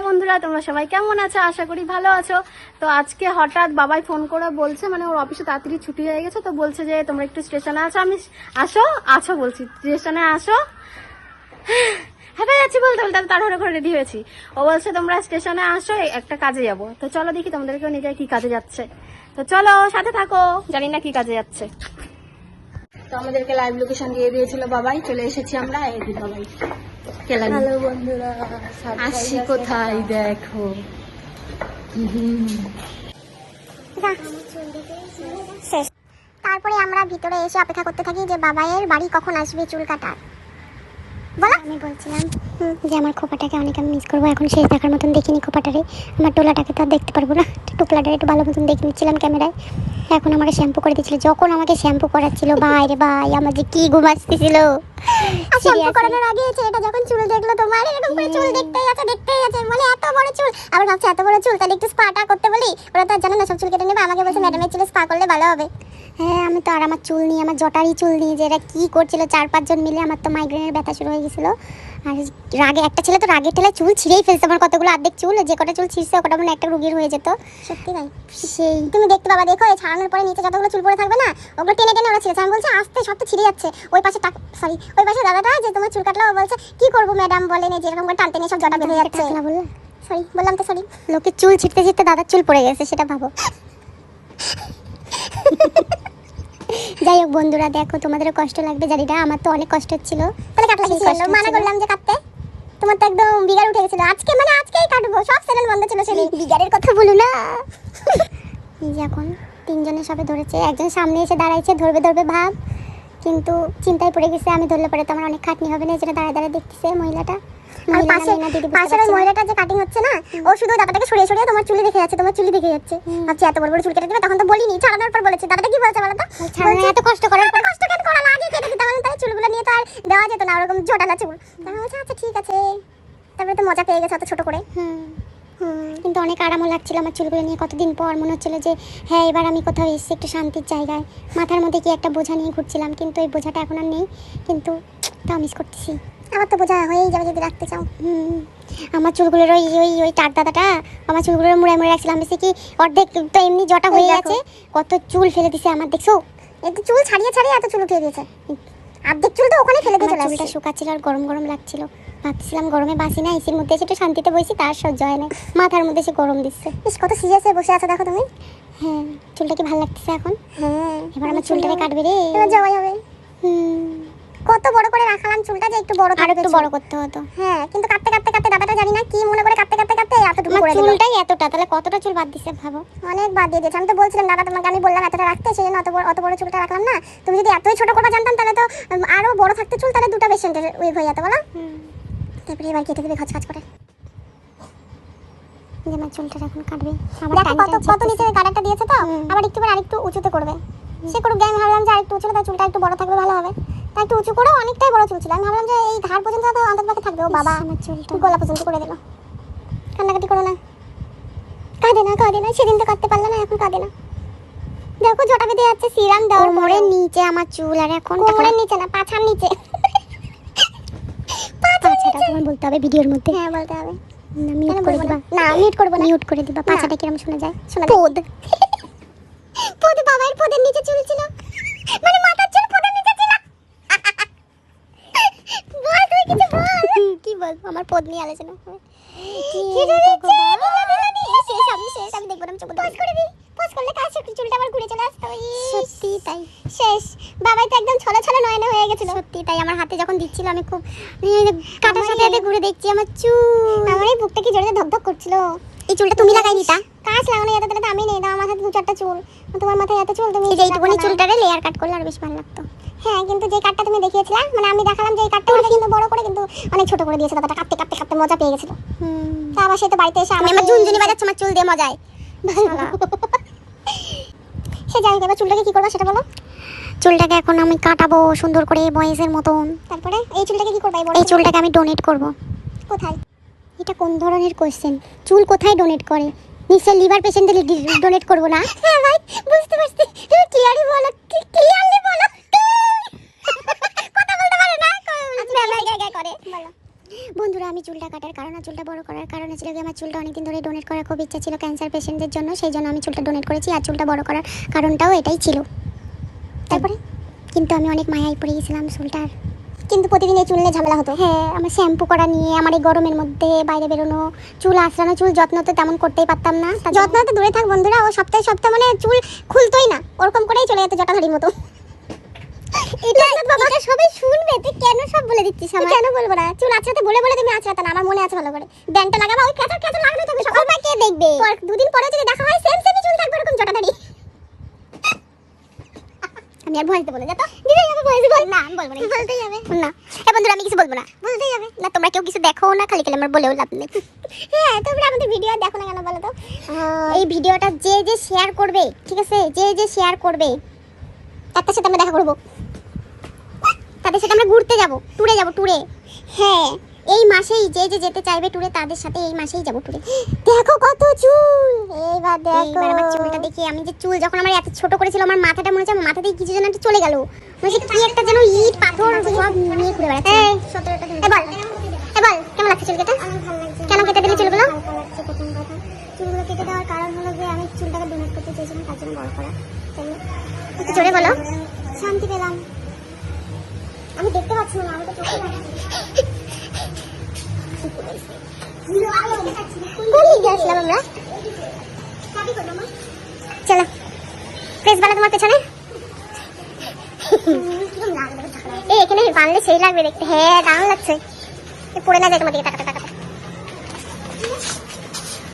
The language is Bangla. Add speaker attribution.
Speaker 1: বন্ধুরা, তোমরা সবাই কেমন আছো? আশা করি ভালো আছো। তো আজকে হঠাৎ বাবাই ফোন করে বলছে, মানে ওর অফিসে তাড়াতাড়ি ছুটি হয়ে গেছে, তো বলছে যে তোমরা একটু স্টেশনে আছো। আমি আছো বলছি, স্টেশনে আসো। হ্যাঁ যাচ্ছি বলতে বলতে তাড়াহুড়ো করে রেডি হয়েছি। ও বলছে তোমরা স্টেশনে আসো, একটা কাজে যাবো। তো চলো দেখি তোমাদেরকেও নিয়ে যাই কি কাজে যাচ্ছে। তো চলো সাথে থাকো, জানি না কি কাজে যাচ্ছে। তো আমাদেরকে লাইভ লোকেশন দিয়ে দিয়েছিল বাবাই, চলে এসেছি আমরা। এই বাবাই
Speaker 2: হ্যালো বন্ধুরা,
Speaker 1: আসি কোথায় দেখো।
Speaker 2: তারপরে আমরা ভিতরে এসে অপেক্ষা করতে থাকি যে বাবাইয়ের বাড়ি কখন আসবে চুল কাটার। বলো, আমি বলছিলাম যে আমার খোপাটাকে অনেক আমি মিস করবো। এখন শেষ দেখার মতন দেখিনি খোপাটারে, আমার টোলাটাকে তো আর দেখতে পারবো না। টোপলাটারে একটু ভালো মতন দেখে নিচ্ছিলাম ক্যামেরায়। এখন আমাকে শ্যাম্পু করে দিচ্ছিল। যখন আমাকে শ্যাম্পু করাচ্ছিল ভাই রে ভাই, আমার যে কি ঘুম আসতেছিল। আর শ্যাম্পু করানোর আগে এটা যখন চুল দেখলো তোমার এরকম করে চুল দেখতেই আছে বলে এত বড় চুল। আবার ভাবছে এত বড় চুল, তাহলে একটু স্পাটা করতে বলি। ওরা তো আর জানে না সব চুল কেটে নেবে। আমাকে বলছে ম্যাডামের চুলে স্পা করলে ভালো হবে। হ্যাঁ আমি তো আর আমার চুল নিয়ে, আমার জটারি চুল নিয়ে যে এরা কী করছিল 4-5 জন মিলে, আমার তো মাইগ্রেনের ব্যথা শুরু হয়ে গেছিলো। আর রাগে একটা ছেলে তো রাগের ঠেলায় চুল ছিঁড়েই ফেলছে আমার, কতগুলো অর্ধেক চুল, যে কটা চুল ছিঁড়ছে ওটা মানে একটা রুগীর হয়ে যেত। সত্যি তাই, সেই তুমি দেখতে পাবা, দেখো এই ছাড়ানোর পরে নিচে যতগুলো চুল পড়ে থাকবে না, ওগুলো টেনে টেনে ওরা ছিঁড়েছে। আমি বলছি আস্তে, সব তো ছিঁড়ে যাচ্ছে। ওই পাশে ওই পাশে দাদাটা যে তোমার চুল কাটলো, ও বলছে কি করবো ম্যাডাম বলেন, এই যেরকম করে টানতে নিয়ে সব জটা বেঁধে যাচ্ছে। সরি বললাম তো, সরি। লোকের চুল ছিঁড়তে ছিঁড়তে দাদার চুল পড়ে গেছে, সেটা ভাবো। যাই হোক বন্ধুরা, দেখো তোমাদেরও কষ্ট লাগবে জানি না, আমার তো অনেক কষ্ট হচ্ছিল। তাহলে কাটলা কি ছিল? মানা করলাম যে কাটতে, তোমার তো একদম বিগার উঠে গেছিল। আজকেই কাটবো, সব চ্যানেল বন্ধ ছিল। সেই বিগারের কথা বলো না। এই যে এখন 3 জনে সবে ধরেছে, একজন সামনে এসে দাঁড়াইছে, ধরবে ভাব, কিন্তু চিন্তায় পড়ে গেছে। আমি ধরলে পরে তো আমার অনেক খাটনি হবে না, যেটা দাঁড়ায় দেখতেছে মহিলাটা। আর পাশের ওই মহিলাটা যে কাটিং হচ্ছে না, ও শুধু দাদাটাকে সরিয়ে সরিয়ে তোমার চুলি দেখে যাচ্ছে, ভাবছি এত বড় বড় চুল কেটে দেবে। তখন তো বলিনি, ছাড়ানোর পর বলেছি। দাদাটা কি বলছে বলো তো? এত কষ্ট করার পর কষ্ট কেন করা, আগে কেটে দিতাম, তাহলে চুলগুলো নিয়ে তো আর দেওয়া যেত না, ওরকম জোটানা চুল। আমি বলছি আচ্ছা ঠিক আছে। তারপরে তো মজা পেয়ে গেছে অত ছোট করে। কিন্তু অনেক আরামও লাগছিল আমার চুলগুলো নিয়ে। কতদিন পর মনে হচ্ছিল যে হ্যাঁ এবার আমি কোথাও এসেছি একটু শান্তির জায়গায়। মাথার মধ্যে কি একটা বোঝা নিয়ে ঘুরছিলাম, কিন্তু এই বোঝাটা এখন আর নেই, কিন্তু তাও মিস করতেছি। আমার তো বোঝা হয়েই যাবে যদি রাখতে চাও। আমার চুলগুলোর ওই টাক দাদাটা আমার চুলগুলোর মুড়ায় মুড়ে রাখছিলাম, বেশি কি অর্ধেক তো এমনি জটা হয়ে গেছে, কত চুল ফেলে দিছে আমার, দেখছো? একটু চুল ছাড়িয়ে এত চুল উঠিয়ে দিয়েছে। অর্ধেক চুল তো ওখানে ফেলে দিয়ে চলে আসছে। চুলটা শুকাচ্ছিল আর গরম গরম লাগছিল, ভাবছিলাম গরমে বাসি না, এসির মধ্যে এসে একটু শান্তিতে বসি, তার সহ্য হয় না, মাথার মধ্যে সে গরম দিচ্ছে। ইস কত সিরিয়াসে বসে আছো দেখো তুমি। হ্যাঁ চুলটা কি ভালো লাগতেছে এখন? হ্যাঁ এবার আমার চুলটাকে কাটবে রে, এবার জবাই হবে। কত বড় করে রাখলাম চুলটা, যে একটু বড় আর একটু বড় করতে হতো। হ্যাঁ কিন্তু কাটতে দাদাটা জানি না কি মনে করে কাটতে এতটুকু করে দিল। চুলটাই এতটা, তাহলে কতটা চুল বাদ দিছে ভাবো। অনেক বাদ দিয়ে দিয়েছে। আমি তো বলছিলাম দাদা তোমাকে, আমি বললাম এতটা রাখতে, সেই জন্য অত বড় চুলটা রাখলাম না। তুমি যদি এতই ছোট কথা জানতাম তাহলে তো আরো বড় থাকতে চুল, তাহলে দুটো পেশেন্টের উইগ হয়ে যেত বলো। তারপরে এবার কেটে দেবে খাচ করে। আমার চুলটা এখন কাটবে, কত নিচে কাটারটা দিয়েছে তো, আবার একটু আরেকটু উঁচুতে করবে। সে করুক, আমি ভাবলাম যে আরেকটু উঁচু, তার চুলটা একটু বড় থাকবে, ভালো হবে। তাই একটু উঁচু করে, অনেকটাই বড় চুল ছিল। আমি ভাবলাম যে এই ঘাড় পর্যন্ত তো অন্তত থাকবে। ও বাবা আমার চুলটা গলা পর্যন্ত করে দিল। কান্নাকাটি করো না, কাঁদে না, সেদিন তো কাটতে পারলে না, এখন কাঁদে না। দেখো জটা বেঁধে যাচ্ছে, সিরাম দেওয়ার মোড়ের নিচে আমার চুল, আর এখন কোমরের নিচে না, পাছার নিচে। পাছাটা তোমার বলতে হবে ভিডিওর মধ্যে। হ্যাঁ বলতে হবে। মিউট করে দিবা। না মিউট করব না, মিউট করে দিবা। পাছাটা কিরকম শোনা যায়? পদ বাবার পদের নিচে চুল ছিল, মানে মাথার চুল পদের নিচে ছিল। বল তুই কিছু বল। কি বলবো, আমার পদ নিয়ে আলোচনা হবে। কি রে শেষ আমি দেখব না, আমি চুপ পজ করলে কাজ চুলটা আবার ঘুরে চলে আসতো। সত্যি তাই, শেষ। বাবাই তো একদম ছলো নয়নে হয়ে গেছিল। সত্যি তাই, আমার হাতে যখন দিচ্ছিল আমি খুব কাটার সাথে ঘুরে দেখছি আমার চুল, আমার এই বুকটা কি জোরে ধকধক করছিল। এই চুলটা তুমি লাগাই নিতা, কাজ লাগানো যেত, তাহলে আমি নেই। আমার মাথায় 2-4টা চুল, তোমার মাথায় এত চুল, তুমি এইটুকুনি চুলটারে লেয়ার কাট করলে আর বেশ ভালো লাগতো। হ্যাঁ কিন্তু যে কাটটা তুমি দেখিয়েছিলে, মানে আমি দেখালাম যে এই কাটটা, ওটা কিন্তু বড় করে, কিন্তু অনেক ছোট করে দিয়েছে দাদাটা। কাটতে মজা পেয়ে গেছিল। তা আবার সে তো বাড়িতে এসে আমি আমার ঝুনঝুনি বাজাচ্ছে আমার চুল দিয়ে মজায়। সে যাই, এবার চুলটাকে কি করবা সেটা বলো। চুলটাকে এখন আমি কাটাবো সুন্দর করে বয়েসের মতন। তারপরে এই চুলটাকে কি করবা? এই চুলটাকে আমি ডোনেট করব। কোথায়? এটা কোন ধরনের কোশ্চেন? চুল কোথায় ডোনেট করে? নিশ্চয় লিভার পেশেন্টদের ডোনেট করব না? হ্যাঁ ভাই বুঝতে পারছি, তুমি ক্লিয়ারলি বলো, কথা বলতে পারো না, করে বলো। বন্ধুরা, আমি চুলটা কাটার কারণ আর চুলটা বড় করার কারণ ছিল কি, আমার চুলটা অনেকদিন ধরে ডোনেট করার খুব ইচ্ছা ছিল ক্যান্সার পেশেন্টদের জন্য, সেই জন্য আমি চুলটা ডোনেট করেছি। আর চুলটা বড় করার কারণটাও এটাই ছিল। তারপরে কিন্তু আমি অনেক মায়ায় পড়ে গেছিলাম চুলটার, কিন্তু প্রতিদিন এই চুল নিয়ে ঝামেলা হতো। হ্যাঁ, আমার শ্যাম্পু করা নিয়ে, আমার এই গরমের মধ্যে বাইরে বেরোনো, চুল আঁচড়ানো, চুল যত্ন তো তেমন করতেই পারতাম না। যত্ন তো দূরে থাক বন্ধুরা, ও সপ্তাহে সপ্তাহে মানে চুল খুলতোই না, ওরকম করেই চলে যেত জটাধারীর মতো। এটা সবাই শুনবে, তুই কেন সব বলে দিচ্ছিস? আমি কেন বলবো না? চুল আঁচড়াতে বলে বলে তুমি আঁচড়াতে না, আমার মনে আছে ভালো করে। ব্যান্ডটা লাগাবা, ওই ক্যাচার ক্যাচার লাগানো থাকবে, সবাই কে দেখবে? দুদিন পরে যদি দেখা হয় সেম সেমই চুল থাকবে এরকম জটাধারী। আমি আর ভয়েস দেবো না, যা তো দিদি আমি ভয়েস বল না, আমি বলবো না, বলতেই হবে না। এ বন্ধুরা, আমি কিছু বলবো না, বলতেই হবে না। তোমরা কেউ কিছু দেখো না, খালি খালি আমার বলেও লাভ নেই। হ্যাঁ, তোমরা আমাদের ভিডিও দেখো না কেন বলো তো? এই ভিডিওটা যে যে শেয়ার করবে, ঠিক আছে, যে যে শেয়ার করবে তার সাথে আমরা দেখা করবো, তাদের সাথে আমরা ঘুরতে যাব, ট্যুরে যাব, ট্যুরে। হ্যাঁ, এই মাসেই যে যে যেতে চাইবে ট্যুরে তাদের সাথে এই মাসেই যাব ট্যুরে। দেখো কত চুল, এইবার দেখো। এইবার আমার চুলটা দেখি, আমি যে চুল যখন আমার এত ছোট করেছিল, আমার মাথাটা মনে হচ্ছে আমার মাথা থেকে কিছু যেন একটা চলে গেল, মানে কি একটা যেন ইট পাথর সব নিয়ে ঘুরে বেড়াচ্ছে। এই 17টা দিন এবার কেমন লাগছে চুল কেটে? আমার ভালো লাগছে। কেন কেটে দিলে চুলগুলো? ভালো লাগছে। প্রথম কথা, চুলগুলো কেটে দেওয়ার কারণ হলো যে আমি চুলটাকে ডোনেট করতে চেয়েছিলাম, তার জন্য বড় করা। তাই জোরে বলো। শান্তি পেলাম। আমি দেখতে পাচ্ছি না, আমি তো চোখে লাগছে। আমরা চলো, প্রেস বালা তোমার পেছনে। এই এখানে বানলে সেই লাগবে দেখতে। হ্যাঁ, দারুণ লাগছে। পড়ে না যায় তোমার দিকে টাকা টাকা।